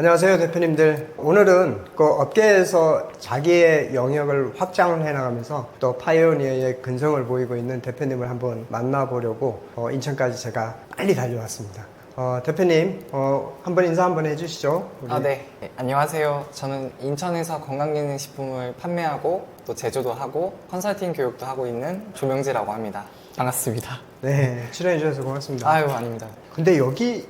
안녕하세요, 대표님들. 오늘은 그 업계에서 자기의 영역을 확장을 해나가면서 또 파이오니어의 근성을 보이고 있는 대표님을 한번 만나보려고 인천까지 제가 빨리 달려왔습니다. 대표님, 한번 인사 한번 해주시죠. 우리. 네. 안녕하세요. 저는 인천에서 건강기능식품을 판매하고 또 제조도 하고 컨설팅 교육도 하고 있는 조명지라고 합니다. 반갑습니다. 네, 출연해주셔서 고맙습니다. 아유, 아닙니다. 근데 여기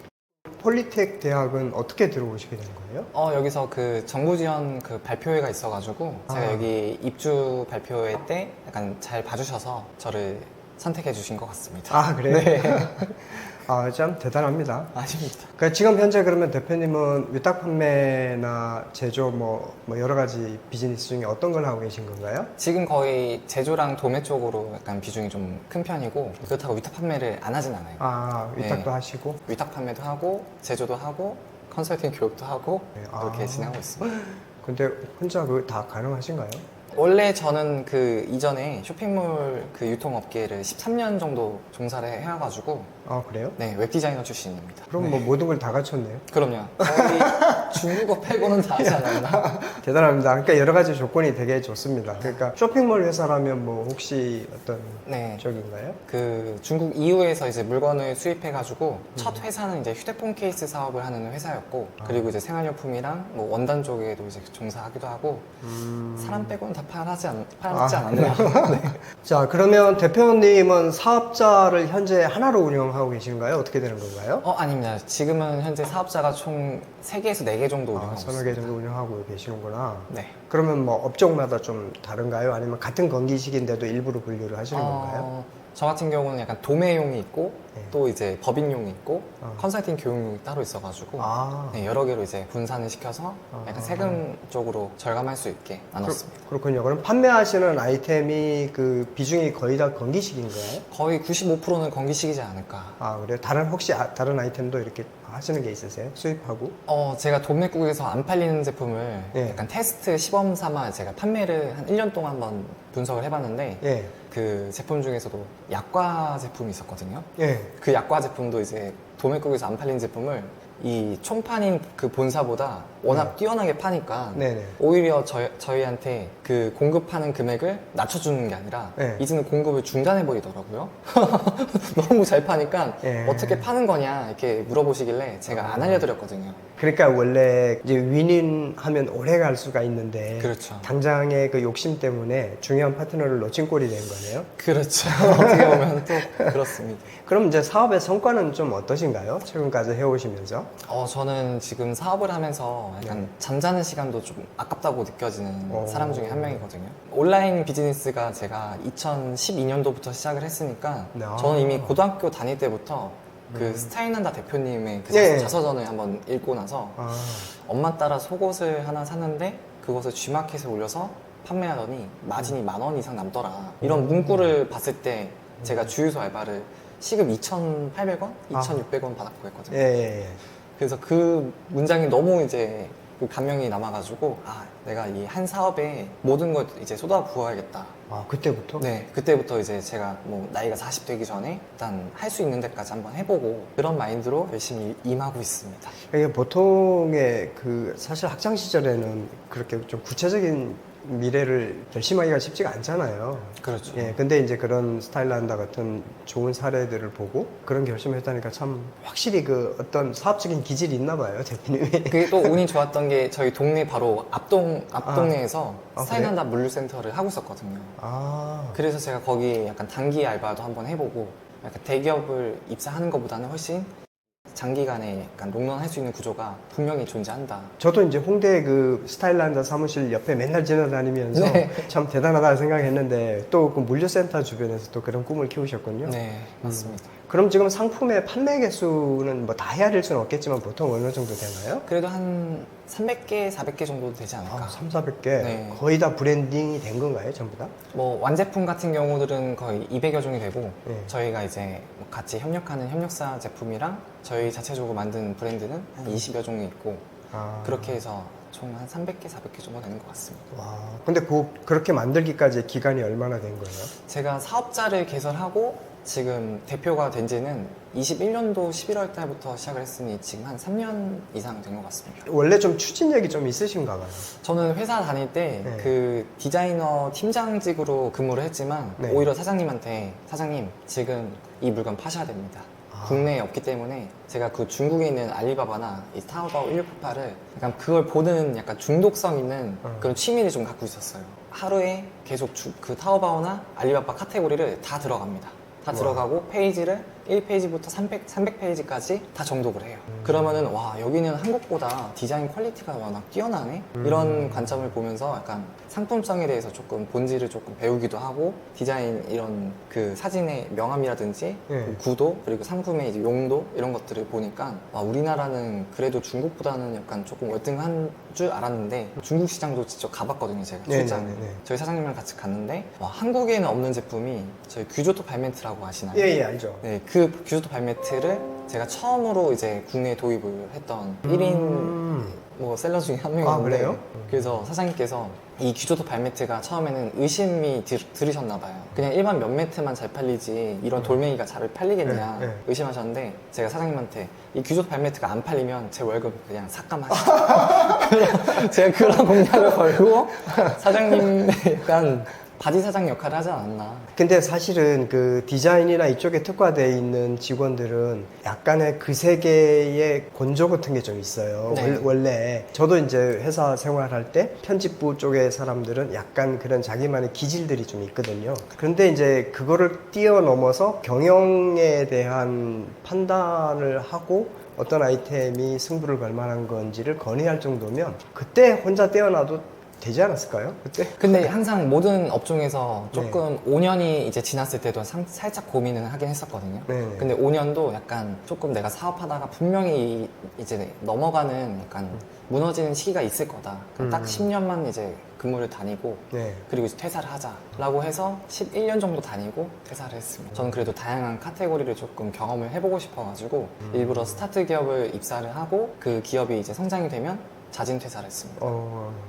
폴리텍 대학은 어떻게 들어오시게 된 거예요? 여기서 그 정부 지원 그 발표회가 있어가지고 제가 여기 입주 발표회 때 약간 잘 봐주셔서 저를 선택해 주신 것 같습니다. 아, 그래요? 네. 참 대단합니다. 아닙니다. 그러니까 지금 현재 그러면 대표님은 위탁 판매나 제조 뭐 여러 가지 비즈니스 중에 어떤 걸 하고 계신 건가요? 지금 거의 제조랑 도매 쪽으로 약간 비중이 좀 큰 편이고 그렇다고 위탁 판매를 안 하진 않아요. 아, 위탁도 네. 하시고? 위탁 판매도 하고 제조도 하고 컨설팅 교육도 하고 네, 그렇게 진행하고 있습니다. 근데 혼자 그거 다 가능하신가요? 원래 저는 그 이전에 쇼핑몰 그 유통업계를 13년 정도 종사를 해와가지고 아, 그래요? 네, 웹디자이너 출신입니다. 그럼 네. 뭐 모든 걸 다 갖췄네요. 그럼요. 거의 중국어 빼고는 다 하지 않았나? 대단합니다. 그러니까 여러 가지 조건이 되게 좋습니다. 그러니까 쇼핑몰 회사라면 뭐 혹시 어떤 네. 쪽인가요? 그 중국 EU에서 이제 물건을 수입해가지고 첫 회사는 이제 휴대폰 케이스 사업을 하는 회사였고 그리고 이제 생활용품이랑 뭐 원단 쪽에도 이제 종사하기도 하고 사람 빼고는 다 팔지 않았나? 네. 자, 그러면 대표님은 사업자를 현재 하나로 운영하고 계신가요? 어떻게 되는 건가요? 아닙니다. 지금은 현재 사업자가 총 3개에서 4개 정도 운영하고 서너 개 있습니다. 정도 운영하고 계시는구나. 네. 그러면 뭐 업종마다 좀 다른가요? 아니면 같은 건기식인데도 일부러 분류를 하시는 건가요? 저 같은 경우는 약간 도매용이 있고 네. 또 이제 법인용이 있고 어. 컨설팅 교육용이 따로 있어가지고 아, 네, 여러 개로 이제 분산을 시켜서 약간 세금 쪽으로 절감할 수 있게 나눴습니다. 그렇군요. 그럼 판매하시는 아이템이 그 비중이 거의 다 건기식인가요? 거의 95%는 건기식이지 않을까. 아, 그래요? 혹시 다른 아이템도 이렇게 하시는 게 있으세요? 수입하고? 제가 도매국에서 안 팔리는 제품을 예. 약간 테스트 시범 삼아 제가 판매를 한 1년 동안 한번 분석을 해봤는데 예. 그 제품 중에서도 약과 제품이 있었거든요. 예. 그 약과 제품도 이제 도매국에서 안 팔린 제품을 이 총판인 그 본사보다 워낙 뛰어나게 파니까 네네. 오히려 저희한테 그 공급하는 금액을 낮춰주는 게 아니라 네. 이제는 공급을 중단해버리더라고요. 너무 잘 파니까 예. 어떻게 파는 거냐 이렇게 물어보시길래 제가 안 알려드렸거든요. 그러니까 원래 이제 윈윈하면 오래 갈 수가 있는데 그렇죠. 당장의 그 욕심 때문에 중요한 파트너를 놓친 꼴이 된 거네요. 그렇죠. 어떻게 보면 또 그렇습니다. 그럼 이제 사업의 성과는 좀 어떠신가요? 최근까지 해오시면서? 저는 지금 사업을 하면서 약간 잠자는 시간도 좀 아깝다고 느껴지는 사람 중에 한 명이거든요. 온라인 비즈니스가 제가 2012년도부터 시작을 했으니까 저는 이미 고등학교 다닐 때부터 그 스타일난다 대표님의 그 예. 자서전을 한번 읽고 나서 아, 엄마 따라 속옷을 하나 샀는데 그것을 G마켓에 올려서 판매하더니 마진이 10,000원 이상 남더라. 이런 문구를 봤을 때 제가 주유소 알바를 시급 2,800원? 2,600원 받았고 했거든요. 예, 예, 예. 그래서 그 문장이 너무 이제 그 감명이 남아가지고 내가 이 한 사업에 모든 걸 이제 쏟아 부어야겠다. 아, 그때부터? 네, 그때부터 이제 제가 뭐 나이가 40 되기 전에 일단 할 수 있는 데까지 한번 해보고 그런 마인드로 열심히 임하고 있습니다. 이게 보통의 그 사실 학창 시절에는 그렇게 좀 구체적인 미래를 결심하기가 쉽지가 않잖아요. 그렇죠. 예, 근데 이제 그런 스타일란다 같은 좋은 사례들을 보고 그런 결심을 했다니까 참 확실히 그 어떤 사업적인 기질이 있나 봐요, 대표님이. 그게 또 운이 좋았던 게 저희 동네 바로 앞동네에서 아, 스타일난다 물류센터를 하고 있었거든요. 아, 그래서 제가 거기 약간 단기 알바도 한번 해보고 약간 대기업을 입사하는 것보다는 훨씬 장기간에 약간 롱런할 수 있는 구조가 분명히 존재한다. 저도 이제 홍대 그 스타일란다 사무실 옆에 맨날 지나다니면서 네. 참 대단하다 생각했는데 또 그 물류센터 주변에서 또 그런 꿈을 키우셨군요. 네, 맞습니다. 그럼 지금 상품의 판매 개수는 뭐 다 헤아릴 수는 없겠지만 보통 어느 정도 되나요? 그래도 한 300개, 400개 정도 되지 않을까. 3, 400개? 네. 거의 다 브랜딩이 된 건가요, 전부 다? 뭐 완제품 같은 경우들은 거의 200여 종이 되고 네. 저희가 이제 뭐 같이 협력하는 협력사 제품이랑 저희 자체적으로 만든 브랜드는 한 20여 종이 있고 아. 그렇게 해서 총 한 300개, 400개 정도 되는 것 같습니다. 와, 근데 그렇게 만들기까지 기간이 얼마나 된 거예요? 제가 사업자를 개설하고 지금 대표가 된 지는 21년도 11월 달부터 시작을 했으니 지금 한 3년 이상 된 것 같습니다. 원래 좀 추진력이 좀 있으신가 봐요. 저는 회사 다닐 때 네. 그 디자이너 팀장직으로 근무를 했지만 네. 오히려 사장님한테 사장님 지금 이 물건 파셔야 됩니다. 국내에 없기 때문에 제가 그 중국에 있는 알리바바나 이 타오바오 1688을 약간 그걸 보는 약간 중독성 있는 그런 취미를 좀 갖고 있었어요. 하루에 계속 그 타오바오나 알리바바 카테고리를 다 들어갑니다. 다 들어가고 페이지를 1페이지부터 300페이지까지 다 정독을 해요. 그러면은 와 여기는 한국보다 디자인 퀄리티가 워낙 뛰어나네? 이런 관점을 보면서 약간 상품성에 대해서 조금 본질을 조금 배우기도 하고 디자인 이런 그 사진의 명암이라든지 네. 구도 그리고 상품의 이제 용도 이런 것들을 보니까 와 우리나라는 그래도 중국보다는 약간 조금 월등한 줄 알았는데 중국 시장도 직접 가봤거든요 제가 출장. 네네네네. 저희 사장님이랑 같이 갔는데 와, 한국에는 없는 제품이 저희 규조토 발매트라고 아시나요? 예, 알죠. 네, 그 규조토 발매트를 제가 처음으로 이제 국내에 도입을 했던 1인 뭐 셀러 중에 한 명이었는데 그래요? 그래서 사장님께서 이 규조토 발매트가 처음에는 의심이 들으셨나 봐요. 그냥 일반 면 매트만 잘 팔리지 이런 돌멩이가 잘 팔리겠냐 네, 네. 의심하셨는데 제가 사장님한테 이 규조토 발매트가 안 팔리면 제 월급 그냥 삭감하시죠. 제가 그런 공약을 걸고 사장님 약간 바지 사장 역할을 하지 않았나. 근데 사실은 그 디자인이나 이쪽에 특화되어 있는 직원들은 약간의 그 세계의 곤조 같은 게 좀 있어요. 네. 원래 저도 이제 회사 생활할 때 편집부 쪽의 사람들은 약간 그런 자기만의 기질들이 좀 있거든요. 그런데 이제 그거를 뛰어넘어서 경영에 대한 판단을 하고 어떤 아이템이 승부를 걸 만한 건지를 건의할 정도면 그때 혼자 떼어놔도 되지 않았을까요? 그때? 근데 항상 모든 업종에서 조금 5년이 이제 지났을 때도 살짝 고민은 하긴 했었거든요. 네. 근데 5년도 약간 조금 내가 사업하다가 분명히 이제 넘어가는 약간 무너지는 시기가 있을 거다. 딱 10년만 이제 근무를 다니고 네. 그리고 이제 퇴사를 하자라고 해서 11년 정도 다니고 퇴사를 했습니다. 저는 그래도 다양한 카테고리를 조금 경험을 해보고 싶어가지고 일부러 스타트 기업을 입사를 하고 그 기업이 이제 성장이 되면 자진 퇴사를 했습니다.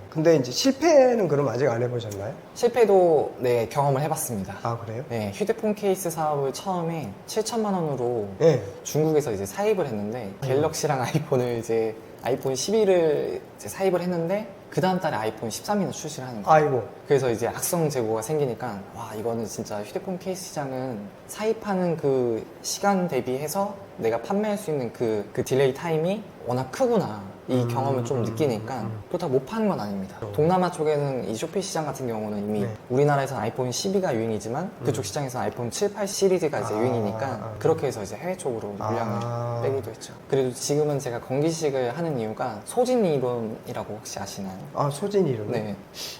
근데 이제 실패는 그럼 아직 안 해보셨나요? 실패도 네 경험을 해봤습니다. 아, 그래요? 네, 휴대폰 케이스 사업을 처음에 7천만 원으로 네. 중국에서 이제 사입을 했는데 갤럭시랑 아이폰을 이제 아이폰 11을 이제 사입을 했는데 그 다음 달에 아이폰 13이 출시를 하는 거예요. 아이고. 그래서 이제 악성 재고가 생기니까 와 이거는 진짜 휴대폰 케이스 시장은 사입하는 그 시간 대비해서 내가 판매할 수 있는 그 딜레이 타임이 워낙 크구나 이 경험을 좀 느끼니까 그렇다고 못 파는 건 아닙니다. 동남아 쪽에는 이 쇼피 시장 같은 경우는 이미 네. 우리나라에서는 아이폰 12가 유행이지만 그쪽 시장에서는 아이폰 7, 8 시리즈가 이제 유행이니까 그렇게 해서 이제 해외 쪽으로 물량을 빼기도 했죠. 그래도 지금은 제가 건기식을 하는 이유가 소진 이론이라고 혹시 아시나요? 아, 소진 이름? 네.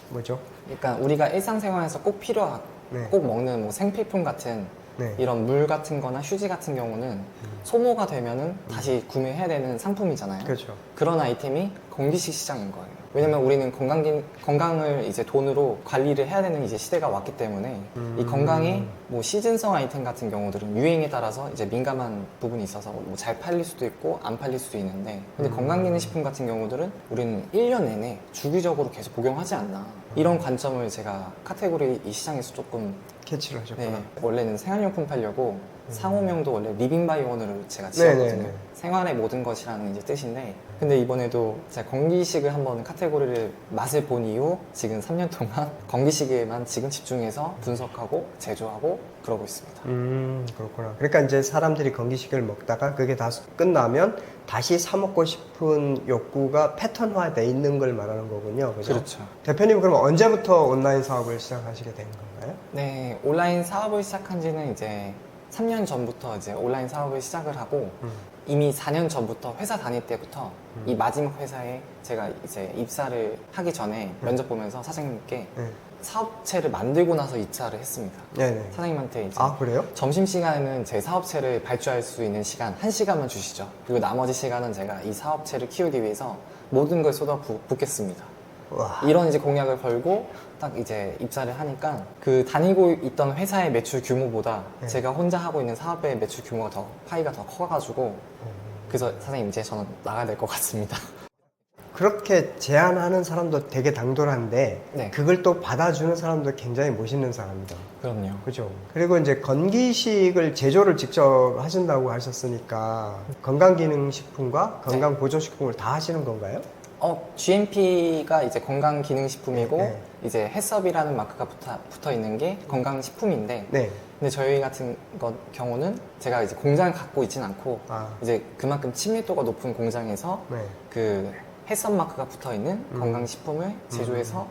뭐죠? 그러니까 우리가 일상생활에서 꼭 필요하고 네. 꼭 먹는 뭐 생필품 같은 네. 이런 물 같은 거나 휴지 같은 경우는 소모가 되면은 다시 구매해야 되는 상품이잖아요. 그렇죠. 그런 아이템이 건기식 시장인 거예요. 왜냐면 우리는 건강을 이제 돈으로 관리를 해야 되는 이제 시대가 왔기 때문에 이 건강에 뭐 시즌성 아이템 같은 경우들은 유행에 따라서 이제 민감한 부분이 있어서 뭐 잘 팔릴 수도 있고 안 팔릴 수도 있는데 근데 건강기능식품 같은 경우들은 우리는 1년 내내 주기적으로 계속 복용하지 않나 이런 관점을 제가 카테고리 이 시장에서 조금 캐치를 하셨구나. 네, 원래는 생활용품 팔려고 상호명도 원래 리빙바이원으로 제가 지었거든요. 네네네. 생활의 모든 것이라는 이제 뜻인데 근데 이번에도 제가 건기식을 한번 카테고리를 맛을 본 이후 지금 3년 동안 건기식에만 지금 집중해서 분석하고 제조하고 그러고 있습니다. 그렇구나. 그러니까 이제 사람들이 건기식을 먹다가 그게 다 끝나면 다시 사 먹고 싶은 욕구가 패턴화돼 있는 걸 말하는 거군요. 그죠? 그렇죠. 대표님 그럼 언제부터 온라인 사업을 시작하시게 된 건가요? 네, 온라인 사업을 시작한 지는 이제 3년 전부터 이제 온라인 사업을 시작을 하고 이미 4년 전부터 회사 다닐 때부터 이 마지막 회사에 제가 이제 입사를 하기 전에 면접 보면서 사장님께 네. 사업체를 만들고 나서 입사를 했습니다. 네네. 사장님한테 이제 아, 그래요? 점심시간에는 제 사업체를 발주할 수 있는 시간 1시간만 주시죠. 그리고 나머지 시간은 제가 이 사업체를 키우기 위해서 모든 걸 쏟아붓겠습니다. 와. 이런 이제 공약을 걸고 딱 이제 입사를 하니까 그 다니고 있던 회사의 매출 규모보다 제가 혼자 하고 있는 사업의 매출 규모가 파이가 더 커가지고 그래서 사장님 이제 저는 나가야 될 것 같습니다. 그렇게 제안하는 사람도 되게 당돌한데 네. 그걸 또 받아주는 사람도 굉장히 멋있는 사람이다. 그럼요. 그죠. 그리고 이제 건기식을 제조를 직접 하신다고 하셨으니까 건강기능식품과 건강보조식품을 다 하시는 건가요? GMP가 이제 건강기능식품이고 네. 이제 해썹이라는 마크가 붙어 있는 게 건강식품인데 네. 근데 저희 같은 경우는 제가 이제 공장을 갖고 있진 않고 이제 그만큼 친밀도가 높은 공장에서 네. 그 해썹 마크가 붙어 있는 건강식품을 제조해서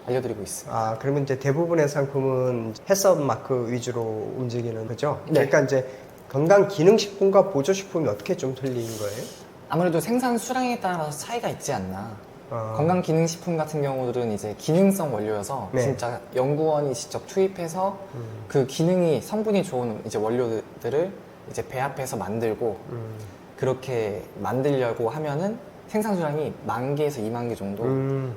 알려드리고 있습니다. 그러면 이제 대부분의 상품은 해썹 마크 위주로 움직이는 거죠? 네. 그러니까 이제 건강기능식품과 보조식품이 어떻게 좀 틀린 거예요? 아무래도 생산 수량에 따라서 차이가 있지 않나. 아. 건강기능식품 같은 경우들은 이제 기능성 원료여서 네. 진짜 연구원이 직접 투입해서 그 기능이 성분이 좋은 이제 원료들을 이제 배합해서 만들고 그렇게 만들려고 하면은 생산 수량이 10,000개에서 20,000개 정도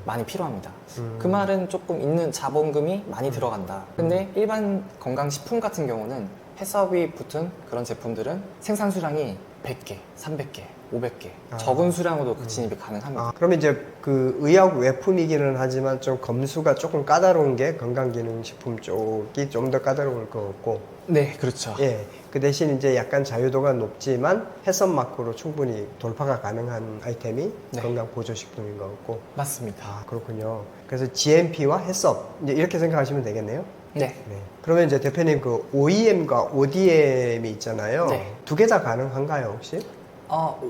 많이 필요합니다. 그 말은 조금 있는 자본금이 많이 들어간다. 근데 일반 건강식품 같은 경우는 해썹이 붙은 그런 제품들은 생산 수량이 100개, 300개, 500개 적은 수량으로 그 진입이 가능합니다. 그러면 이제 그 의약 외품이기는 하지만 좀 검수가 조금 까다로운 게 건강기능식품 쪽이 좀 더 까다로울 것 같고. 네, 그렇죠. 예. 그 대신 이제 약간 자유도가 높지만 해썹 마크로 충분히 돌파가 가능한 아이템이 네. 건강보조식품인 것 같고. 맞습니다. 그렇군요. 그래서 GMP와 해썹 이제 이렇게 생각하시면 되겠네요. 네. 네. 그러면 이제 대표님 그 OEM과 ODM이 있잖아요. 네. 두 개 다 가능한가요, 혹시?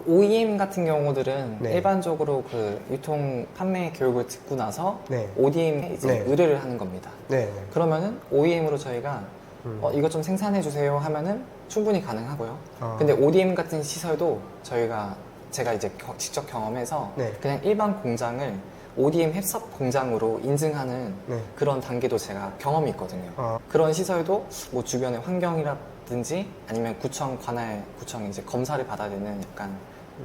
OEM 같은 경우들은 네. 일반적으로 그 유통 판매 교육을 듣고 나서 네. ODM에 이제 네. 의뢰를 하는 겁니다. 네. 그러면은 OEM으로 저희가 이거 좀 생산해 주세요 하면은 충분히 가능하고요. 근데 ODM 같은 시설도 제가 이제 직접 경험해서 네. 그냥 일반 공장을 ODM 해썹 공장으로 인증하는 네. 그런 단계도 제가 경험이 있거든요. 그런 시설도 뭐 주변의 환경이라든지 아니면 구청 이제 검사를 받아야 되는 약간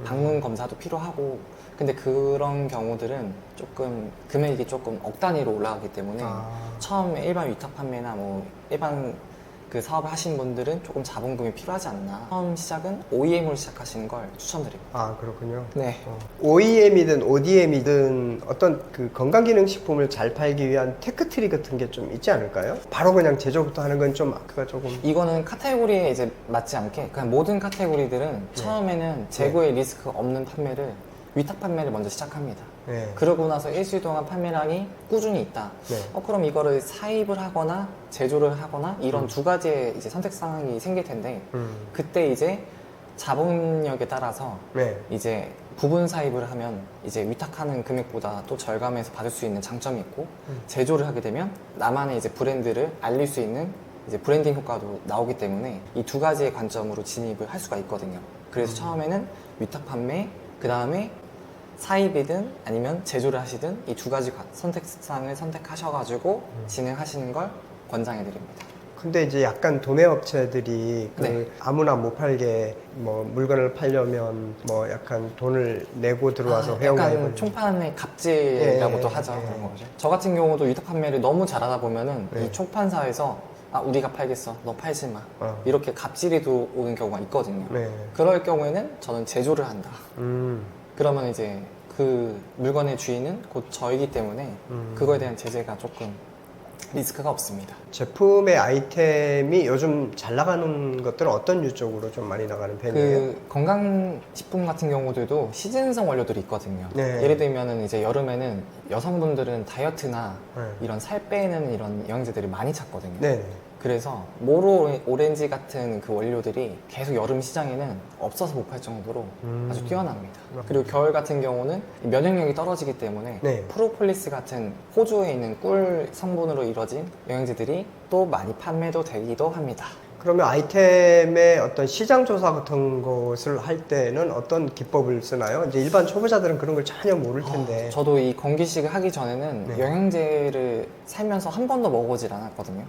방문 검사도 필요하고 근데 그런 경우들은 조금 금액이 조금 억 단위로 올라가기 때문에 처음에 일반 위탁 판매나 뭐 일반 그 사업을 하시는 분들은 조금 자본금이 필요하지 않나. 처음 시작은 OEM으로 시작하시는 걸 추천드립니다. 그렇군요. 네. OEM이든 ODM이든 어떤 그 건강기능식품을 잘 팔기 위한 테크트리 같은 게 좀 있지 않을까요? 바로 그냥 제조부터 하는 건 좀 마크가 조금. 이거는 카테고리에 이제 맞지 않게 그냥 모든 카테고리들은 처음에는 재고의 리스크가 없는 판매를 위탁 판매를 먼저 시작합니다. 네. 그러고 나서 일주일 동안 판매량이 꾸준히 있다. 네. 그럼 이거를 사입을 하거나 제조를 하거나 이런 두 가지의 이제 선택 상황이 생길 텐데 그때 이제 자본력에 따라서 네. 이제 부분 사입을 하면 이제 위탁하는 금액보다 또 절감해서 받을 수 있는 장점이 있고 제조를 하게 되면 나만의 이제 브랜드를 알릴 수 있는 이제 브랜딩 효과도 나오기 때문에 이 두 가지의 관점으로 진입을 할 수가 있거든요. 그래서 처음에는 위탁 판매, 그 다음에 사입이든 아니면 제조를 하시든 이 두 가지 선택상을 선택하셔가지고 진행하시는 걸 권장해드립니다. 근데 이제 약간 도매업체들이 네. 아무나 못 팔게 뭐 물건을 팔려면 뭐 약간 돈을 내고 들어와서 회원가입을. 약간 총판의 갑질이라고도 예, 하죠. 예. 그런 거죠. 저 같은 경우도 위탁 판매를 너무 잘하다 보면은 네. 이 총판사에서 우리가 팔겠어. 너 팔지 마. 이렇게 갑질이 오는 경우가 있거든요. 네. 그럴 경우에는 저는 제조를 한다. 그러면 이제 그 물건의 주인은 곧 저이기 때문에 그거에 대한 제재가 조금 리스크가 없습니다. 제품의 아이템이 요즘 잘 나가는 것들은 어떤 류 쪽으로 좀 많이 나가는 편이에요? 그 건강식품 같은 경우들도 시즌성 원료들이 있거든요. 네. 예를 들면은 이제 여름에는 여성분들은 다이어트나 네. 이런 살 빼는 이런 영양제들이 많이 찾거든요. 네. 그래서 모로 오렌지 같은 그 원료들이 계속 여름 시장에는 없어서 못 팔 정도로 아주 뛰어납니다. 그리고 겨울 같은 경우는 면역력이 떨어지기 때문에 네. 프로폴리스 같은 호주에 있는 꿀 성분으로 이루어진 영양제들이 또 많이 판매도 되기도 합니다. 그러면 아이템의 어떤 시장 조사 같은 것을 할 때는 어떤 기법을 쓰나요? 이제 일반 초보자들은 그런 걸 전혀 모를 텐데. 저도 이 건기식을 하기 전에는 네. 영양제를 살면서 한 번도 먹어보질 않았거든요.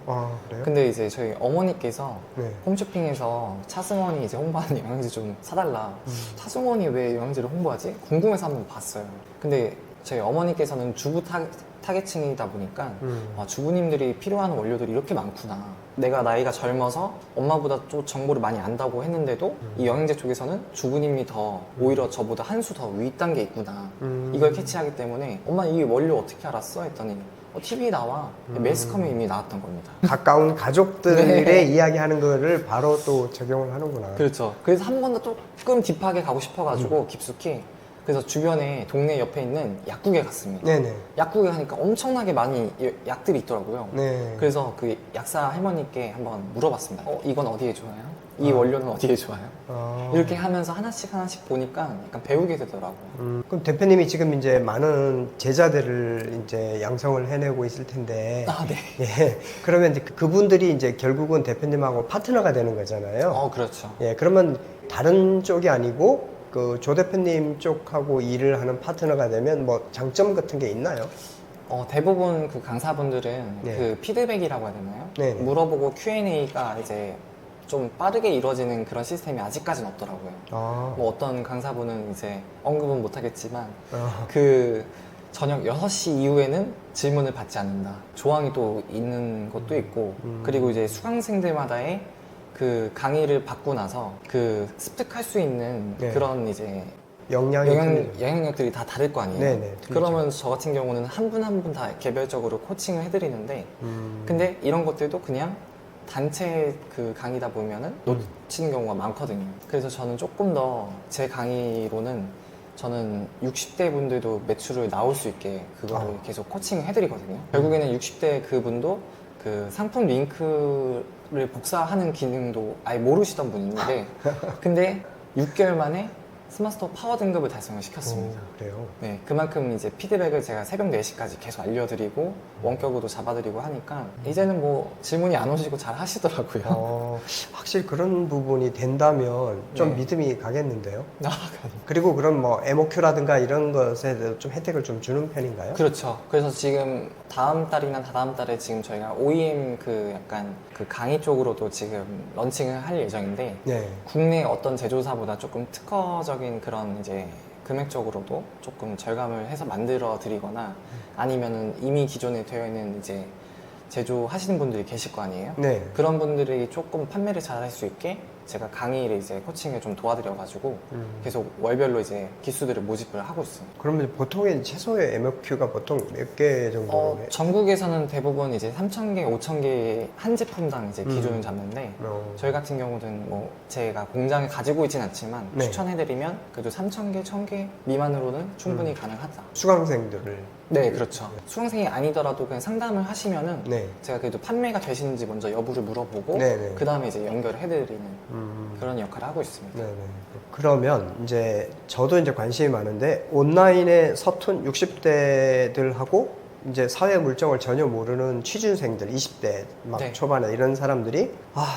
그래요? 근데 이제 저희 어머니께서 네. 홈쇼핑에서 차승원이 이제 홍보하는 영양제 좀 사달라. 차승원이 왜 영양제를 홍보하지? 궁금해서 한번 봤어요. 근데 저희 어머니께서는 주부 타겟층이다 보니까 주부님들이 필요한 원료들이 이렇게 많구나. 내가 나이가 젊어서 엄마보다 또 정보를 많이 안다고 했는데도 이 영양제 쪽에서는 주부님이 더 오히려 저보다 한 수 더 윗단계 있구나. 이걸 캐치하기 때문에 엄마 이 원료 어떻게 알았어? 했더니 TV에 나와. 매스컴에 이미 나왔던 겁니다. 가까운 가족들의 네. 이야기하는 거를 바로 또 적용을 하는구나. 그렇죠. 그래서 한 번 더 조금 딥하게 가고 싶어가지고 깊숙이 그래서 주변에 동네 옆에 있는 약국에 갔습니다. 네네. 약국에 가니까 엄청나게 많이 약들이 있더라고요. 네. 그래서 그 약사 할머니께 한번 물어봤습니다. 이건 어디에 좋아요? 이 원료는 어디에 좋아요? 이렇게 하면서 하나씩 하나씩 보니까 약간 배우게 되더라고요. 그럼 대표님이 지금 이제 많은 제자들을 이제 양성을 해내고 있을 텐데. 아, 네. 예. 그러면 이제 그분들이 이제 결국은 대표님하고 파트너가 되는 거잖아요. 그렇죠. 예. 그러면 다른 쪽이 아니고 그 조 대표님 쪽하고 일을 하는 파트너가 되면 뭐 장점 같은 게 있나요? 대부분 그 강사분들은 네. 그 피드백이라고 해야 되나요? 네. 물어보고 Q&A가 이제 좀 빠르게 이루어지는 그런 시스템이 아직까지는 없더라고요. 뭐 어떤 강사분은 이제 언급은 못하겠지만 그 저녁 6시 이후에는 질문을 받지 않는다. 조항이 또 있는 것도 있고 그리고 이제 수강생들마다의 그 강의를 받고 나서 그 습득할 수 있는 네. 그런 이제 영향력이 영향력들이 다 다를 거 아니에요. 네네, 틀리죠. 그러면 저 같은 경우는 한 분 한 분 다 개별적으로 코칭을 해드리는데 근데 이런 것들도 그냥 단체 그 강의다 보면은 놓치는 경우가 많거든요. 그래서 저는 조금 더 제 강의로는 저는 60대 분들도 매출을 나올 수 있게 그거를 계속 코칭을 해드리거든요. 결국에는 60대 그분도 그 상품 링크를 복사하는 기능도 아예 모르시던 분인데 근데 6개월 만에 스마스터 파워 등급을 달성을 시켰습니다. 그래요? 네, 그만큼 이제 피드백을 제가 새벽 4시까지 계속 알려드리고 원격으로도 잡아드리고 하니까 이제는 뭐 질문이 안 오시고 잘 하시더라고요. 확실히 그런 부분이 된다면 좀 네. 믿음이 가겠는데요. 그리고 그런 뭐 MOQ라든가 이런 것에 좀 혜택을 좀 주는 편인가요? 그렇죠. 그래서 지금 다음 달이나 다다음 달에 지금 저희가 OEM 그 약간 그 강의 쪽으로도 지금 런칭을 할 예정인데 네. 국내 어떤 제조사보다 조금 특허적인 그런 이제 금액적으로도 조금 절감을 해서 만들어 드리거나 아니면은 이미 기존에 되어 있는 이제 제조하시는 분들이 계실 거 아니에요? 네. 그런 분들이 조금 판매를 잘 할 수 있게 제가 강의를 이제 코칭을 좀 도와드려가지고 계속 월별로 이제 기수들을 모집을 하고 있어요. 그러면 보통의 최소의 MOQ가 보통 몇 개 정도? 전국에서는 대부분 이제 3,000개, 5,000개 한 제품당 이제 기준을 잡는데 저희 같은 경우는 뭐 제가 공장에 가지고 있진 않지만 네. 추천해드리면 그래도 3,000개, 1,000개 미만으로는 충분히 가능하다. 수강생들을. 네, 그렇죠. 수강생이 아니더라도 그냥 상담을 하시면은 네. 제가 그래도 판매가 되시는지 먼저 여부를 물어보고 네네. 그 다음에 이제 연결을 해드리는 그런 역할을 하고 있습니다. 네네. 그러면 이제 저도 이제 관심이 많은데 온라인에 서툰 60대들하고 이제 사회 물정을 전혀 모르는 취준생들 20대 막 네. 초반에 이런 사람들이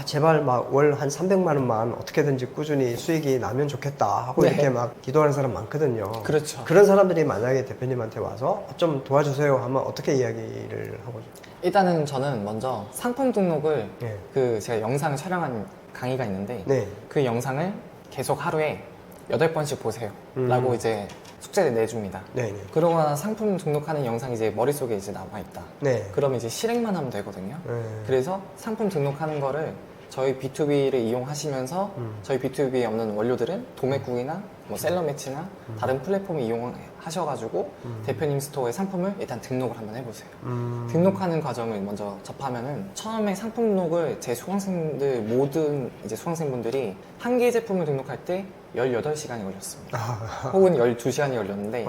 제발 막 월 한 300만 원만 어떻게든지 꾸준히 수익이 나면 좋겠다 하고 네. 이렇게 막 기도하는 사람 많거든요. 그렇죠. 그런 사람들이 만약에 대표님한테 와서 좀 도와주세요 하면 어떻게 이야기를 하고 일단은 저는 먼저 상품 등록을 네. 그 제가 영상을 촬영한 강의가 있는데 네. 그 영상을 계속 하루에 8번씩 보세요 라고 이제 숙제를 내줍니다. 네네. 그러고 나서 상품 등록하는 영상이 이제 머릿속에 이제 남아있다. 네. 그러면 이제 실행만 하면 되거든요. 네. 그래서 상품 등록하는 거를 저희 B2B를 이용하시면서 저희 B2B에 없는 원료들은 도매국이나 뭐 셀러매치나 다른 플랫폼을 이용하셔가지고 대표님 스토어에 상품을 일단 등록을 한번 해보세요. 등록하는 과정을 먼저 접하면은 처음에 상품 등록을 제 수강생들 모든 이제 수강생분들이 한 개 제품을 등록할 때 18시간이 걸렸습니다. 혹은 12시간이 걸렸는데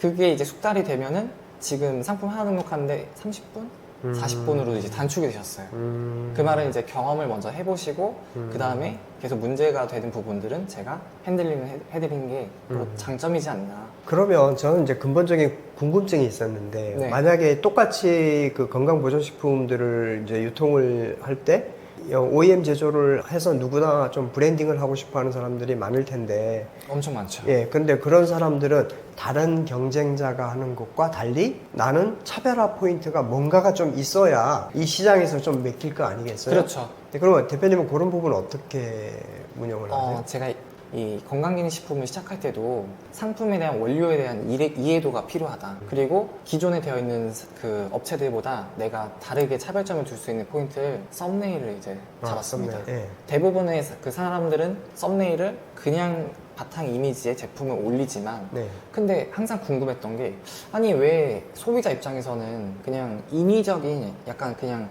그게 이제 숙달이 되면은 지금 상품 하나 등록하는데 30분? 40분으로 이제 단축이 되셨어요. 그 말은 이제 경험을 먼저 해보시고 그 다음에 계속 문제가 되는 부분들은 제가 핸들링을 해드리는 게 또 장점이지 않나. 그러면 저는 이제 근본적인 궁금증이 있었는데 네. 만약에 똑같이 그 건강보조식품들을 이제 유통을 할 때 OEM 제조를 해서 누구나 좀 브랜딩을 하고 싶어 하는 사람들이 많을 텐데 엄청 많죠. 예, 근데 그런 사람들은 다른 경쟁자가 하는 것과 달리 나는 차별화 포인트가 뭔가가 좀 있어야 이 시장에서 좀 맡길 거 아니겠어요? 그렇죠. 네, 그러면 대표님은 그런 부분은 어떻게 운영을 하세요? 제가 이 건강기능식품을 시작할 때도 상품에 대한 원료에 대한 이해도가 필요하다. 그리고 기존에 되어 있는 그 업체들보다 내가 다르게 차별점을 둘 수 있는 포인트를 썸네일을 이제 잡았습니다. 썸네일. 예. 대부분의 그 사람들은 썸네일을 그냥 바탕 이미지에 제품을 올리지만 네. 근데 항상 궁금했던 게 아니 왜 소비자 입장에서는 그냥 인위적인 약간 그냥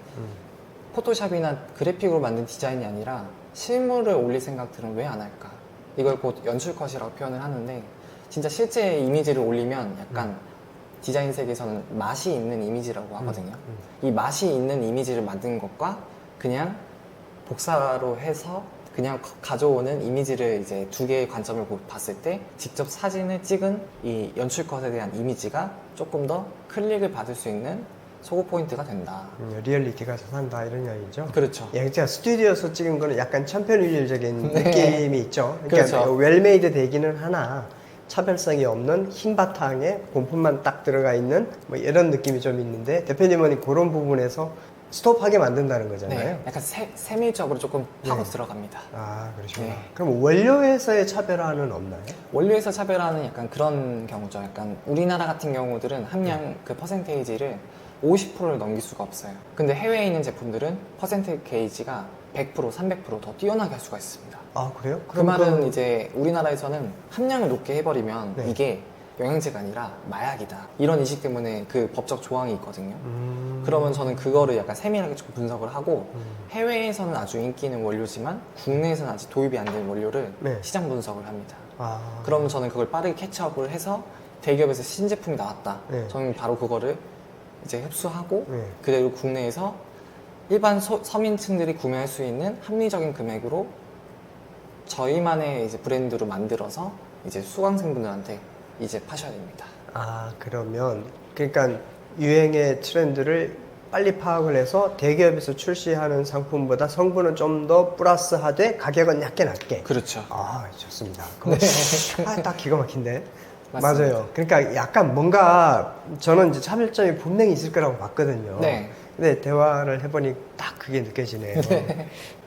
포토샵이나 그래픽으로 만든 디자인이 아니라 실물을 올릴 생각들은 왜 안 할까? 이걸 곧 연출컷이라고 표현을 하는데 진짜 실제 이미지를 올리면 약간 디자인 세계에서는 맛이 있는 이미지라고 하거든요. 이 맛이 있는 이미지를 만든 것과 그냥 복사로 해서 그냥 가져오는 이미지를 이제 두 개의 관점을 봤을 때 직접 사진을 찍은 이 연출컷에 대한 이미지가 조금 더 클릭을 받을 수 있는 소구 포인트가 된다. 리얼리티가 산다 이런 이야기죠. 그렇죠. 예, 제가 스튜디오에서 찍은 거는 약간 천편일률적인 네. 느낌이 있죠. 그러니까 그렇죠. 웰메이드 되기는 하나 차별성이 없는 흰 바탕에 본품만 딱 들어가 있는 뭐 이런 느낌이 좀 있는데 대표님은 그런 부분에서 스톱하게 만든다는 거잖아요. 네, 약간 세밀적으로 조금 파고 네. 들어갑니다. 아, 그러시구나. 네. 그럼 원료에서의 차별화는 없나요? 원료에서 차별화는 약간 그런 경우죠. 약간 우리나라 같은 경우들은 함량 그 퍼센테이지를 50%를 넘길 수가 없어요. 근데 해외에 있는 제품들은 퍼센테이지가 100%, 300%더 뛰어나게 할 수가 있습니다. 아, 그래요? 그 말은 이제 우리나라에서는 함량을 높게 해버리면 네. 이게 영양제가 아니라 마약이다. 이런 인식 때문에 그 법적 조항이 있거든요. 그러면 저는 그거를 약간 세밀하게 조금 분석을 하고 해외에서는 아주 인기 있는 원료지만 국내에서는 아직 도입이 안 된 원료를 네. 시장 분석을 합니다. 아, 그러면 저는 그걸 빠르게 캐치업을 해서 대기업에서 신제품이 나왔다. 네. 저는 바로 그거를 이제 흡수하고 네. 그대로 국내에서 일반 서민층들이 구매할 수 있는 합리적인 금액으로 저희만의 이제 브랜드로 만들어서 이제 수강생분들한테 이제 파셔야 됩니다. 아, 그러면 그러니까 유행의 트렌드를 빨리 파악을 해서 대기업에서 출시하는 상품보다 성분은 좀 더 플러스하되 가격은 약게 낮게. 그렇죠. 아, 좋습니다. 그럼 딱 기가 막힌데. 맞습니다. 맞아요. 그러니까 약간 뭔가 저는 이제 차별점이 분명히 있을 거라고 봤거든요. 네. 근데 대화를 해보니 딱 그게 느껴지네요.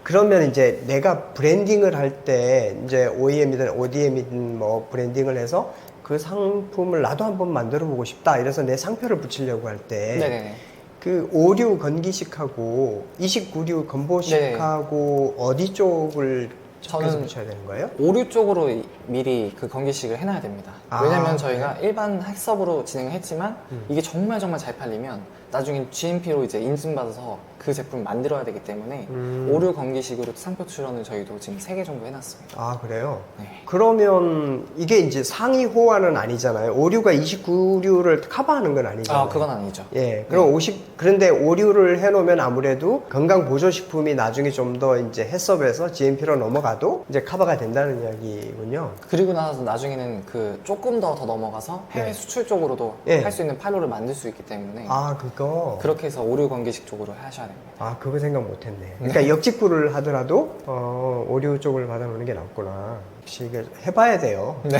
그러면 이제 내가 브랜딩을 할 때 이제 OEM이든 ODM이든 뭐 브랜딩을 해서 그 상품을 나도 한번 만들어 보고 싶다. 이래서 내 상표를 붙이려고 할 때 네네네. 그 오류 건기식하고 이식구류 건보식하고 어디 쪽을 척해서 저는 붙여야 되는 거예요? 오류 쪽으로 미리 그 건기식을 해놔야 됩니다. 아, 왜냐면 저희가 일반 학습으로 진행을 했지만 이게 정말 잘 팔리면 나중에 GMP로 이제 인증받아서 그 제품을 만들어야 되기 때문에 오류 건기식으로 상표 출원을 저희도 지금 3개 정도 해놨습니다. 아, 그래요? 네. 그러면 이게 이제 상위 호환은 아니잖아요. 오류가 29류를 커버하는 건 아니잖아요. 아, 그건 아니죠. 예, 그럼 그런데 오류를 해놓으면 아무래도 건강보조식품이 나중에 좀 더 이제 해썹해서 GMP로 넘어가도 이제 커버가 된다는 이야기군요. 그리고 나서 나중에는 그 조금 더 넘어가서 해외 네. 수출 쪽으로도 예. 할 수 있는 판로를 만들 수 있기 때문에 아, 그거? 그렇게 해서 오류 건기식 쪽으로 하셔야 됩니다. 아, 그거 생각 못 했네. 그러니까 역직구를 하더라도, 오류 쪽을 받아놓는 게 낫구나. 역시 이게 해봐야 돼요. 네.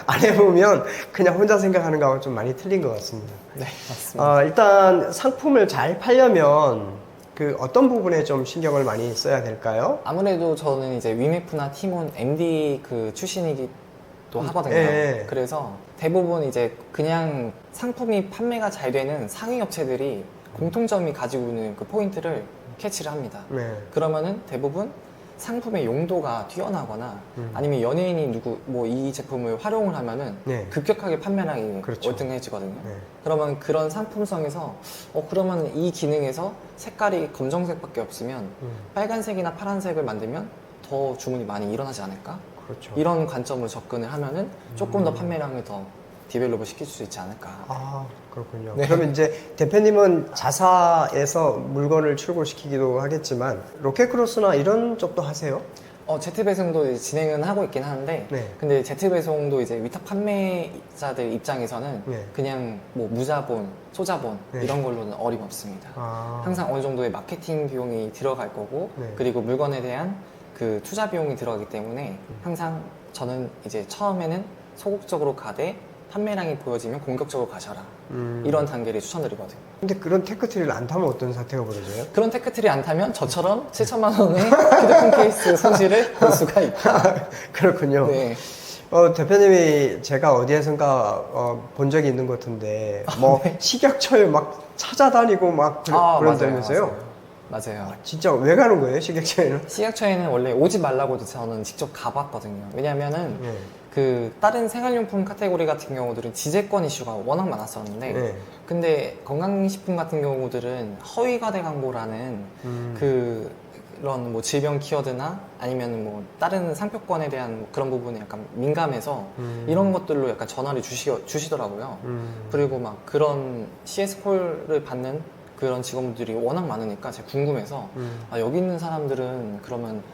안 해보면 그냥 혼자 생각하는 거하고 좀 많이 틀린 것 같습니다. 네, 맞습니다. 일단 상품을 잘 팔려면 그 어떤 부분에 좀 신경을 많이 써야 될까요? 아무래도 저는 이제 위메프나 티몬 MD 그 출신이기도 하거든요. 예. 그래서 대부분 이제 그냥 상품이 판매가 잘 되는 상위 업체들이 공통점이 가지고 있는 그 포인트를 캐치를 합니다. 네. 그러면은 대부분 상품의 용도가 뛰어나거나 아니면 연예인이 뭐 이 제품을 활용을 하면은 네. 급격하게 판매량이 그렇죠. 월등해지거든요. 네. 그러면 그런 상품성에서 그러면 이 기능에서 색깔이 검정색밖에 없으면 빨간색이나 파란색을 만들면 더 주문이 많이 일어나지 않을까? 그렇죠. 이런 관점으로 접근을 하면은 조금 더 판매량을 더 디벨롭을 시킬 수 있지 않을까. 아, 그렇군요. 네. 그러면 이제 대표님은 자사에서 물건을 출고시키기도 하겠지만 로켓크로스나 이런 쪽도 하세요? 제트 배송도 이제 진행은 하고 있긴 하는데, 네. 근데 제트 배송도 이제 위탁 판매자들 입장에서는 네. 그냥 뭐 무자본, 소자본 네. 이런 걸로는 어림없습니다. 아, 항상 어느 정도의 마케팅 비용이 들어갈 거고, 네. 그리고 물건에 대한 그 투자 비용이 들어가기 때문에 항상 저는 이제 처음에는 소극적으로 가되 판매량이 보여지면 공격적으로 가셔라. 이런 단계를 추천드리거든요. 근데 그런 테크트리를 안 타면 어떤 사태가 벌어져요? 그런 테크트리 안 타면 저처럼 7천만 원의 휴대폰 케이스 손실을 볼 수가 있다. 그렇군요. 네. 대표님이 제가 어디에선가 본 적이 있는 것 같은데 뭐 네. 식약처에 막 찾아다니고 막 그런다면서요? 맞아요. 진짜 왜 가는 거예요, 식약처에는? 식약처에는 원래 오지 말라고도 저는 직접 가봤거든요. 왜냐면은 네. 그 다른 생활용품 카테고리 같은 경우들은 지재권 이슈가 워낙 많았었는데 네. 근데 건강식품 같은 경우들은 허위과대 광고라는 그런 뭐 질병 키워드나 아니면 뭐 다른 상표권에 대한 그런 부분에 약간 민감해서 이런 것들로 약간 전화를 주시더라고요. 그리고 막 그런 CS콜을 받는 그런 직원들이 워낙 많으니까 제가 궁금해서 아, 여기 있는 사람들은 그러면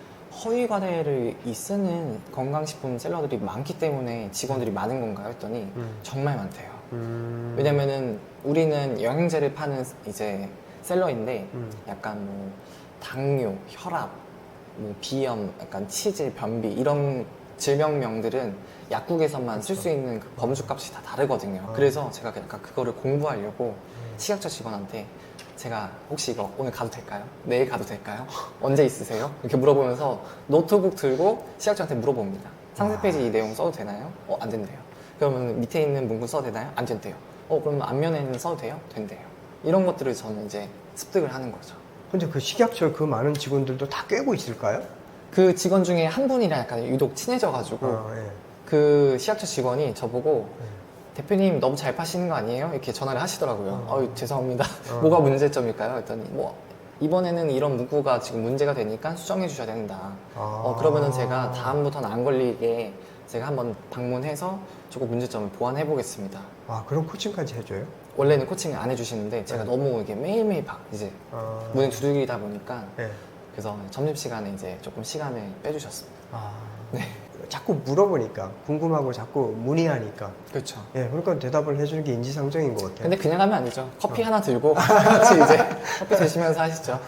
허위 과대를 쓰는 건강식품 셀러들이 많기 때문에 직원들이 많은 건가요? 했더니 정말 많대요. 왜냐면은 우리는 영양제를 파는 이제 셀러인데 약간 뭐 당뇨, 혈압, 뭐 비염, 약간 치질, 변비 이런 질병명들은 약국에서만 쓸 수 있는 그 범주값이 다 다르거든요. 그래서 제가 약간 그거를 공부하려고 식약처 직원한테 제가 혹시 이거 오늘 가도 될까요? 내일 가도 될까요? 언제 있으세요? 이렇게 물어보면서 노트북 들고 식약처한테 물어봅니다. 상세 페이지 이 내용 써도 되나요? 안 된대요. 그러면 밑에 있는 문구 써도 되나요? 안 된대요. 그러면 앞면에는 써도 돼요? 된대요. 이런 것들을 저는 이제 습득을 하는 거죠. 근데 그 식약처 그 많은 직원들도 다 꿰고 있을까요? 그 직원 중에 한 분이랑 약간 유독 친해져가지고 예. 그 식약처 직원이 저보고 대표님 너무 잘 파시는 거 아니에요? 이렇게 전화를 하시더라고요. 죄송합니다. 뭐가 문제점일까요? 했더니 뭐 이번에는 이런 문구가 지금 문제가 되니까 수정해 주셔야 된다. 그러면은 제가 다음부터는 안 걸리게 제가 한번 방문해서 조금 문제점을 보완해 보겠습니다. 그런 코칭까지 해줘요? 원래는 코칭을 안 해주시는데 제가 너무 이게 매일매일 이제 문을 두들기다 보니까 네. 그래서 점심시간에 이제 조금 시간을 빼주셨습니다. 네. 자꾸 물어보니까 궁금하고 자꾸 문의하니까 그렇죠. 예, 그러니까 대답을 해주는 게 인지상정인 것 같아요. 근데 그냥 하면 아니죠. 커피 하나 들고 같이 이제 커피 드시면서 하시죠.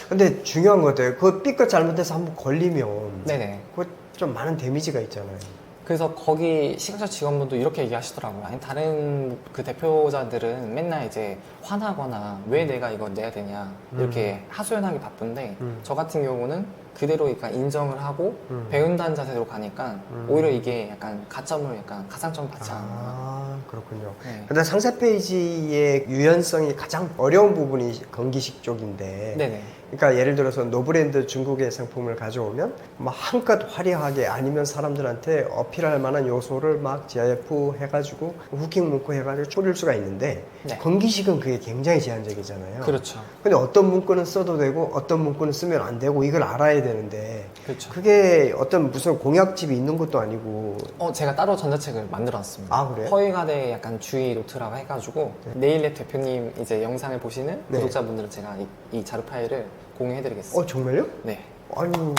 근데 중요한 것 같아요. 그 삐끗 잘못해서 한번 걸리면 네네. 그거 좀 많은 데미지가 있잖아요. 그래서 거기 식약처 직원분도 이렇게 얘기하시더라고요. 아니 다른 그 대표자들은 맨날 이제 화나거나 왜 내가 이걸 내야 되냐 이렇게 하소연하기 바쁜데 저 같은 경우는 그대로 약간 인정을 하고 배운다는 자세로 가니까 오히려 이게 약간 가점을 약간 가산점 받지 않나. 그렇군요. 네. 근데 상세 페이지의 유연성이 가장 어려운 부분이 건기식 쪽인데 네네. 그러니까 예를 들어서 노브랜드 중국의 상품을 가져오면 막 한껏 화려하게 아니면 사람들한테 어필할 만한 요소를 막 GIF 해가지고 후킹 문구 해가지고 쪼릴 수가 있는데 네. 건기식은 그게 굉장히 제한적이잖아요. 그렇죠. 근데 어떤 문구는 써도 되고 어떤 문구는 쓰면 안 되고 이걸 알아야 되는데 그렇죠. 그게 어떤 무슨 공약집이 있는 것도 아니고 제가 따로 전자책을 만들어놨습니다. 그래요? 허위가대 약간 주의 노트라고 해가지고 네일랩 대표님 이제 영상을 보시는 네. 구독자분들은 제가 이 자료 파일을 공유해드리겠습니다. 정말요? 네. 아유,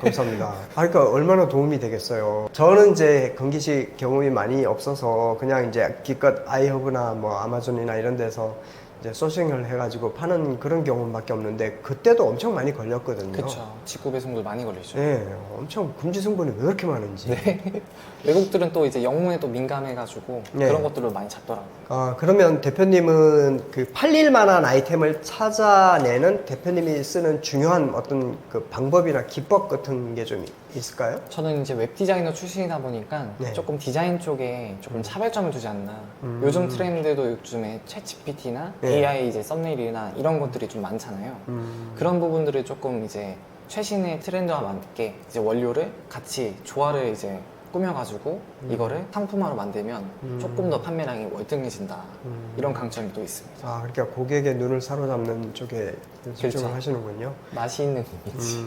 감사합니다. 그러니까 얼마나 도움이 되겠어요. 저는 이제 건기식 경험이 많이 없어서 그냥 이제 기껏 아이허브나 뭐 아마존이나 이런 데서 이제 소싱을 해가지고 파는 그런 경험밖에 없는데 그때도 엄청 많이 걸렸거든요. 그렇죠. 직구 배송도 많이 걸리죠. 네, 엄청 금지 성분이 왜 이렇게 많은지. 네. 외국들은 또 이제 영문에 또 민감해가지고 네. 그런 것들로 많이 잡더라고요. 그러면 대표님은 그 팔릴 만한 아이템을 찾아내는 대표님이 쓰는 중요한 어떤 그 방법이나 기법 같은 게 좀 있을까요? 저는 이제 웹 디자이너 출신이다 보니까 네. 조금 디자인 쪽에 조금 차별점을 두지 않나. 요즘 트렌드도 요즘에 챗 GPT나 네. AI 이제 썸네일이나 이런 것들이 좀 많잖아요. 그런 부분들을 조금 이제 최신의 트렌드와 맞게 이제 원료를 같이 조화를 이제 꾸며가지고 이거를 상품화로 만들면 조금 더 판매량이 월등해진다. 이런 강점이 또 있습니다. 그러니까 고객의 눈을 사로잡는 쪽에 집중을 그렇죠. 하시는군요. 맛이 있는 이미지.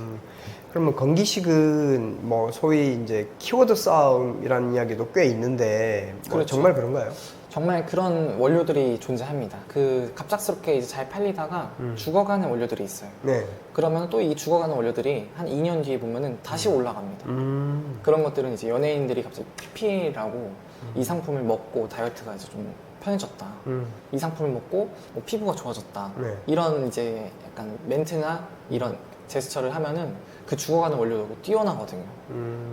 그러면 건기식은 뭐 소위 이제 키워드 싸움이라는 이야기도 꽤 있는데 뭐 그렇죠. 정말 그런가요? 정말 그런 원료들이 존재합니다. 그 갑작스럽게 이제 잘 팔리다가 죽어가는 원료들이 있어요. 네. 그러면 또 이 죽어가는 원료들이 한 2년 뒤에 보면은 다시 올라갑니다. 그런 것들은 이제 연예인들이 갑자기 PPL이라고 이 상품을 먹고 다이어트가 이제 좀 편해졌다. 이 상품을 먹고 뭐 피부가 좋아졌다. 네. 이런 이제 약간 멘트나 이런 제스처를 하면은 그 죽어가는 원료도 뛰어나거든요.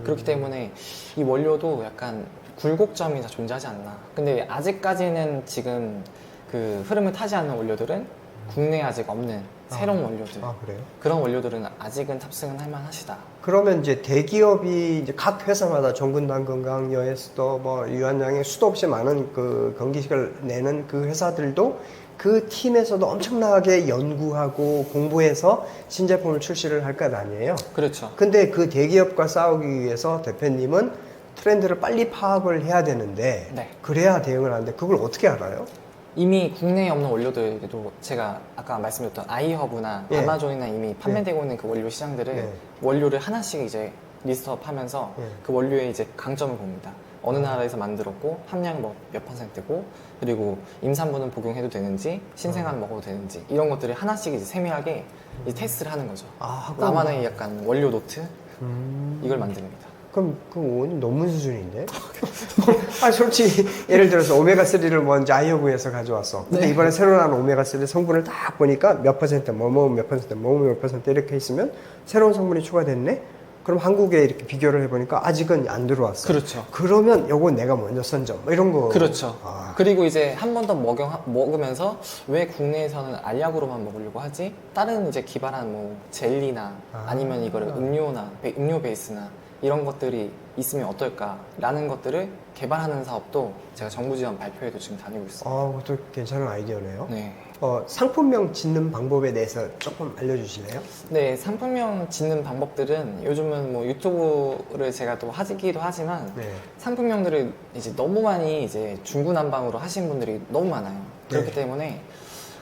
그렇기 때문에 이 원료도 약간 굴곡점이 다 존재하지 않나. 근데 아직까지는 지금 그 흐름을 타지 않는 원료들은 국내에 아직 없는 새로운 원료들. 아, 그래요? 그런 원료들은 아직은 탑승은 할 만하시다. 그러면 이제 대기업이 이제 각 회사마다 종근당 건강, 여에스더, 뭐 유한양의 수도 없이 많은 그 건기식을 내는 그 회사들도 그 팀에서도 엄청나게 연구하고 공부해서 신제품을 출시를 할 것 아니에요? 그렇죠. 근데 그 대기업과 싸우기 위해서 대표님은 트렌드를 빨리 파악을 해야 되는데 네. 그래야 대응을 하는데 그걸 어떻게 알아요? 이미 국내에 없는 원료들도 제가 아까 말씀드렸던 아이허브나 예. 아마존이나 이미 판매되고 있는 그 원료 시장들을 예. 원료를 하나씩 이제 리스트업 하면서 예. 그 원료의 이제 강점을 봅니다. 어느 나라에서 만들었고 함량 뭐 몇 %고 그리고 임산부는 복용해도 되는지 신생아는 먹어도 되는지 이런 것들을 하나씩 이제 세밀하게 이제 테스트를 하는 거죠. 아, 나만의 약간 원료 노트 이걸 만듭니다. 그럼 그 오늘 논문 수준인데? 아, 솔직히 예를 들어서 오메가3를 먼저 아이허브에서 가져왔어. 근데 네. 이번에 새로 나온 오메가3 성분을 딱 보니까 몇 퍼센트, 뭐 먹으면 몇 퍼센트, 뭐 먹으면 몇 퍼센트 이렇게 있으면 새로운 성분이 추가됐네? 그럼 한국에 이렇게 비교를 해보니까 아직은 안 들어왔어. 그렇죠. 그러면 요건 내가 먼저 선점. 뭐 이런 거. 그렇죠. 아, 그리고 이제 한 번 더 먹으면서 왜 국내에서는 알약으로만 먹으려고 하지? 다른 이제 기발한 뭐 젤리나 아니면 이거를 음료 베이스나 이런 것들이 있으면 어떨까라는 것들을 개발하는 사업도 제가 정부 지원 발표회도 지금 다니고 있어요. 아, 그것도 괜찮은 아이디어네요. 네. 상품명 짓는 방법에 대해서 조금 알려주실래요? 네, 상품명 짓는 방법들은 요즘은 뭐 유튜브를 제가 또 하기도 하지만 네. 상품명들을 이제 너무 많이 이제 중구난방으로 하신 분들이 너무 많아요. 그렇기 네. 때문에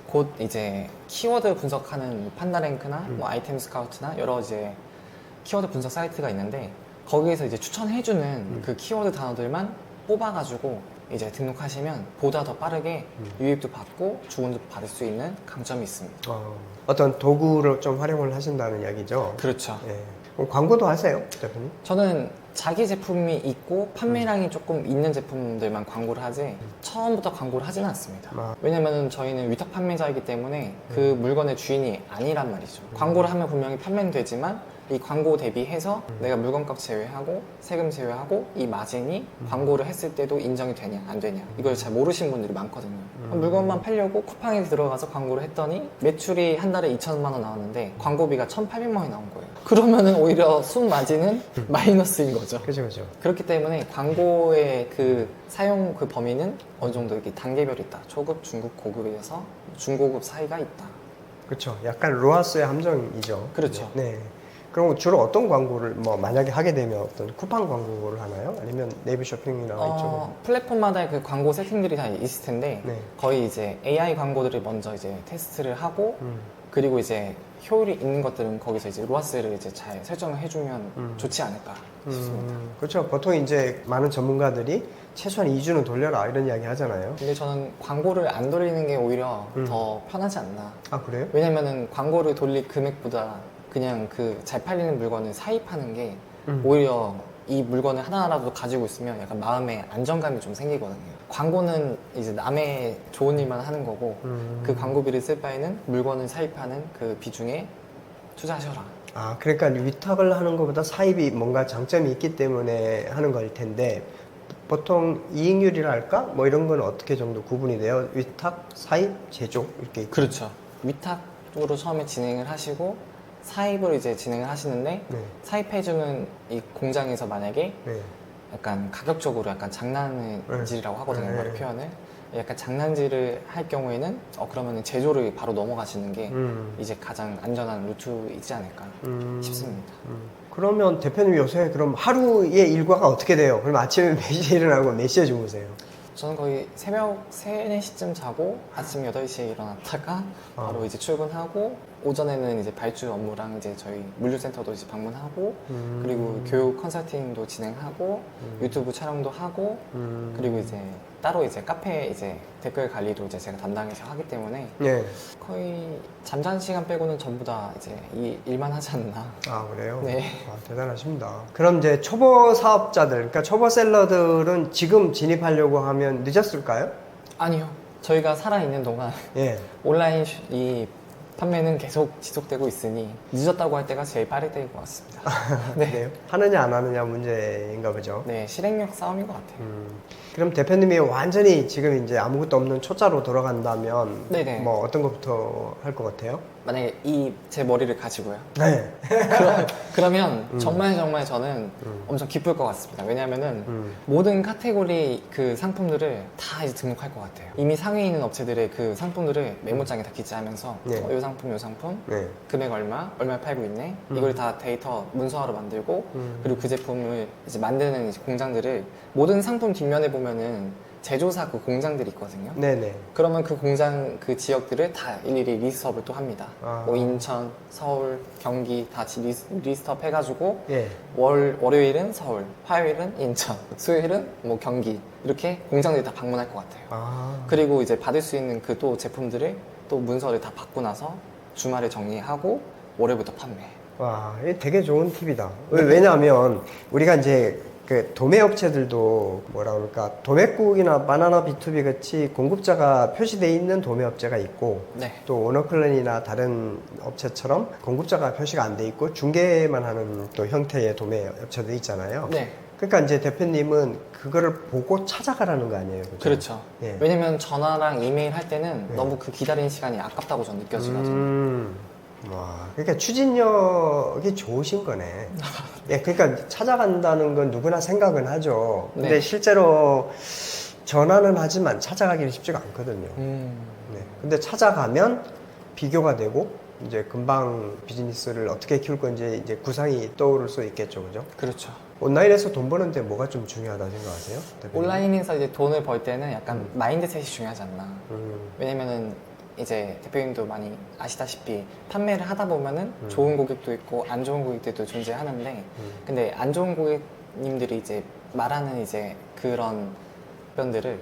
곧 이제 키워드 분석하는 판다랭크나 뭐 아이템 스카우트나 여러 이제 키워드 분석 사이트가 있는데 거기에서 이제 추천해주는 그 키워드 단어들만 뽑아가지고 이제 등록하시면 보다 더 빠르게 유입도 받고 주문도 받을 수 있는 강점이 있습니다. 어떤 도구를 좀 활용을 하신다는 이야기죠? 그렇죠. 예. 그럼 광고도 하세요, 대표님? 저는 자기 제품이 있고 판매량이 조금 있는 제품들만 광고를 하지 처음부터 광고를 하지는 않습니다. 아. 왜냐면 저희는 위탁 판매자이기 때문에 그 물건의 주인이 아니란 말이죠. 광고를 하면 분명히 판매는 되지만 이 광고 대비해서 내가 물건값 제외하고 세금 제외하고 이 마진이 광고를 했을 때도 인정이 되냐 안 되냐 이걸 잘 모르시는 분들이 많거든요. 물건만 팔려고 쿠팡에 들어가서 광고를 했더니 매출이 한 달에 2천만 원 나왔는데 광고비가 1,800만 원이 나온 거예요. 그러면은 오히려 순 마진은 마이너스인 거죠. 그죠. 그렇기 때문에 광고의 그 사용 그 범위는 어느 정도 이렇게 단계별이 있다. 초급, 중급, 고급에서 중고급 사이가 있다. 그렇죠. 약간 로하스의 함정이죠. 그렇죠. 네. 그럼 주로 어떤 광고를 뭐 만약에 하게 되면 어떤 쿠팡 광고를 하나요? 아니면 네이버 쇼핑이나 이쪽은? 플랫폼마다 그 광고 세팅들이 다 있을 텐데 네. 거의 이제 AI 광고들을 먼저 이제 테스트를 하고 그리고 이제 효율이 있는 것들은 거기서 이제 로아스를 이제 잘 설정을 해주면 좋지 않을까 싶습니다. 그렇죠. 보통 이제 많은 전문가들이 최소한 2주는 돌려라 이런 이야기 하잖아요. 근데 저는 광고를 안 돌리는 게 오히려 더 편하지 않나. 아, 그래요? 왜냐면은 광고를 돌릴 금액보다 그냥 그 잘 팔리는 물건을 사입하는 게 음. 오히려 이 물건을 하나라도 가지고 있으면 약간 마음에 안정감이 좀 생기거든요. 광고는 이제 남의 좋은 일만 하는 거고 그 광고비를 쓸 바에는 물건을 사입하는 그 비중에 투자하셔라. 아, 그러니까 위탁을 하는 것보다 사입이 뭔가 장점이 있기 때문에 하는 걸 텐데 보통 이익률이랄까? 뭐 이런 건 어떻게 정도 구분이 돼요? 위탁, 사입, 제조 이렇게 있고. 그렇죠. 위탁으로 처음에 진행을 하시고 사입을 이제 진행을 하시는데 네. 사입해주는 이 공장에서 만약에 네. 약간 가격적으로 약간 장난질이라고 하거든요. 네. 바로 표현을. 약간 장난질을 할 경우에는 그러면 제조를 바로 넘어가시는 게 이제 가장 안전한 루트이지 않을까 싶습니다. 그러면 대표님 요새 그럼 하루의 일과가 어떻게 돼요? 그럼 아침에 몇 시에 일어나고 몇 시에 주무세요? 저는 거의 새벽 3, 4시쯤 자고 아침 8시에 일어났다가 바로 이제 출근하고 오전에는 이제 발주 업무랑 이제 저희 물류센터도 이제 방문하고 그리고 교육 컨설팅도 진행하고 유튜브 촬영도 하고 그리고 이제 따로 이제 카페 이제 댓글 관리도 이제 제가 담당해서 하기 때문에 네. 거의 잠자는 시간 빼고는 전부 다 이제 이 일만 하지 않나. 아, 그래요? 네. 아, 대단하십니다. 그럼 이제 초보 사업자들, 그러니까 초보 셀러들은 지금 진입하려고 하면 늦었을까요? 아니요. 저희가 살아있는 동안 예. 온라인 이 판매는 계속 지속되고 있으니 늦었다고 할 때가 제일 빠를 때인 것 같습니다. 네. 네. 하느냐 안 하느냐 문제인가 보죠. 네, 실행력 싸움인 것 같아요. 그럼 대표님이 완전히 지금 이제 아무것도 없는 초짜로 돌아간다면 네네. 뭐 어떤 것부터 할 것 같아요? 만약에 제 머리를 가지고요. 네. 그러면 정말 저는 엄청 기쁠 것 같습니다. 왜냐하면은 모든 카테고리 그 상품들을 다 이제 등록할 것 같아요. 이미 상위에 있는 업체들의 그 상품들을 메모장에 다 기재하면서 네. 요 상품, 네. 금액 얼마에 팔고 있네. 이걸 다 데이터 문서화로 만들고 그리고 그 제품을 이제 만드는 이제 공장들을 모든 상품 뒷면에 보면은 제조사 그 공장들이 있거든요. 네네. 그러면 그 공장 그 지역들을 다 일일이 리스트업을 또 합니다. 아. 뭐 인천, 서울, 경기 다 리스트업 해가지고 예. 월요일은 서울, 화요일은 인천, 수요일은 뭐 경기 이렇게 공장들이 다 방문할 것 같아요. 아. 그리고 이제 받을 수 있는 그 또 제품들을 또 문서를 다 받고 나서 주말에 정리하고 월요일부터 판매. 와, 이게 되게 좋은 팁이다. 왜냐하면 우리가 이제 그 도매 업체들도 뭐라 그럴까, 도매국이나 바나나 B2B 같이 공급자가 표시되어 있는 도매 업체가 있고 네. 또 오너클랜이나 다른 업체처럼 공급자가 표시가 안 돼 있고 중개만 하는 또 형태의 도매 업체도 있잖아요. 네. 그러니까 이제 대표님은 그거를 보고 찾아가라는 거 아니에요? 그죠? 그렇죠. 예. 왜냐면 전화랑 이메일 할 때는 네. 너무 그 기다리는 시간이 아깝다고 전 느껴지거든요. 와, 그러니까 추진력이 좋으신 거네. 예, 그러니까 찾아간다는 건 누구나 생각은 하죠. 근데 네. 실제로 전화는 하지만 찾아가기는 쉽지가 않거든요. 네. 근데 찾아가면 비교가 되고 이제 금방 비즈니스를 어떻게 키울 건지 이제 구상이 떠오를 수 있겠죠, 그죠? 그렇죠. 온라인에서 돈 버는데 뭐가 좀 중요하다 생각하세요? 대표님? 온라인에서 이제 돈을 벌 때는 약간 마인드셋이 중요하지 않나. 음, 왜냐면은 이제 대표님도 많이 아시다시피 판매를 하다 보면은 좋은 고객도 있고 안 좋은 고객들도 존재하는데 근데 안 좋은 고객님들이 이제 말하는 이제 그런 답변들을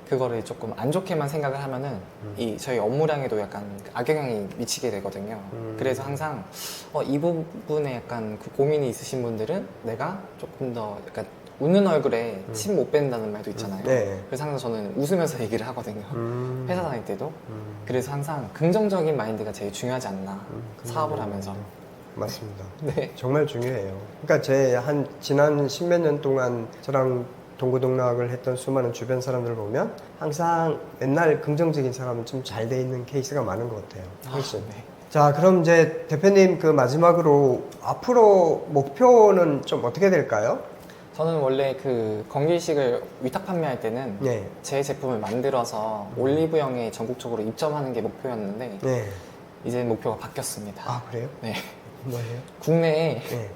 그거를 조금 안 좋게만 생각을 하면은 이 저희 업무량에도 약간 악영향이 미치게 되거든요. 그래서 항상 이 부분에 약간 그 고민이 있으신 분들은 내가 조금 더 약간 웃는 얼굴에 침 못 뺀다는 말도 있잖아요. 네. 그래서 항상 저는 웃으면서 얘기를 하거든요. 음. 회사 다닐 때도. 그래서 항상 긍정적인 마인드가 제일 중요하지 않나. 사업을 하면서. 맞습니다. 네. 정말 중요해요. 그러니까 제 지난 십몇 년 동안 저랑 동고동락을 했던 수많은 주변 사람들을 보면 항상 맨날 긍정적인 사람은 좀 잘 돼 있는 케이스가 많은 것 같아요. 훨씬. 네. 자, 그럼 이제 대표님 그 마지막으로 앞으로 목표는 좀 어떻게 될까요? 저는 원래 그 건기식을 위탁 판매할 때는 네. 제 제품을 만들어서 올리브영에 전국적으로 입점하는 게 목표였는데 네. 이제 목표가 바뀌었습니다. 아, 그래요? 네. 뭐예요? 국내에 네.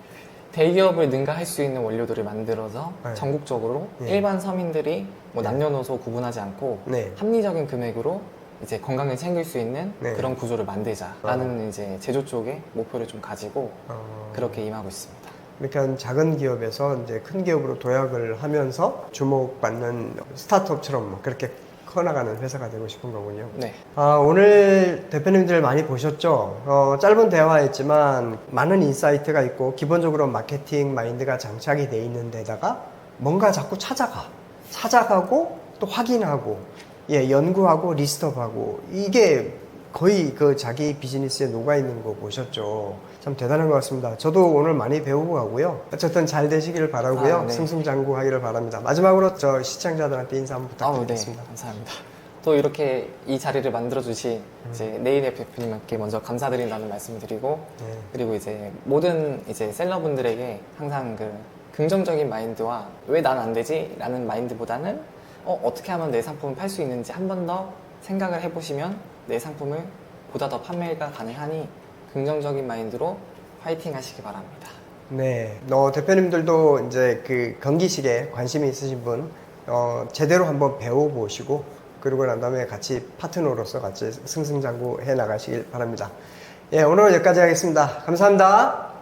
대기업을 능가할 수 있는 원료들을 만들어서 네. 전국적으로 네. 일반 서민들이 뭐 네. 남녀노소 구분하지 않고 네. 합리적인 금액으로 이제 건강을 챙길 수 있는 네. 그런 구조를 만들자라는 이제 제조 쪽에 목표를 좀 가지고 그렇게 임하고 있습니다. 그러니까 작은 기업에서 이제 큰 기업으로 도약을 하면서 주목받는 스타트업처럼 뭐 그렇게 커나가는 회사가 되고 싶은 거군요. 네. 오늘 대표님들 많이 보셨죠? 짧은 대화였지만 많은 인사이트가 있고 기본적으로 마케팅 마인드가 장착이 돼 있는 데다가 뭔가 자꾸 찾아가고 또 확인하고 예, 연구하고 리스트업하고 이게 거의 그 자기 비즈니스에 녹아있는 거 보셨죠? 참 대단한 것 같습니다. 저도 오늘 많이 배우고 가고요. 어쨌든 잘 되시기를 바라고요. 네. 승승장구하기를 바랍니다. 마지막으로 저 시청자들한테 인사 한번 네. 부탁드리겠습니다. 감사합니다. 또 이렇게 이 자리를 만들어주신 이제 네일앱 대표님께 먼저 감사드린다는 말씀을 드리고 네. 그리고 이제 모든 이제 셀러분들에게 항상 그 긍정적인 마인드와 왜 난 안 되지? 라는 마인드보다는 어떻게 하면 내 상품을 팔 수 있는지 한 번 더 생각을 해보시면 내 상품을 보다 더 판매가 가능하니 긍정적인 마인드로 화이팅 하시기 바랍니다. 네, 대표님들도 이제 그 건기식에 관심이 있으신 분, 제대로 한번 배워보시고, 그러고 난 다음에 같이 파트너로서 같이 승승장구 해 나가시길 바랍니다. 예, 오늘은 여기까지 하겠습니다. 감사합니다.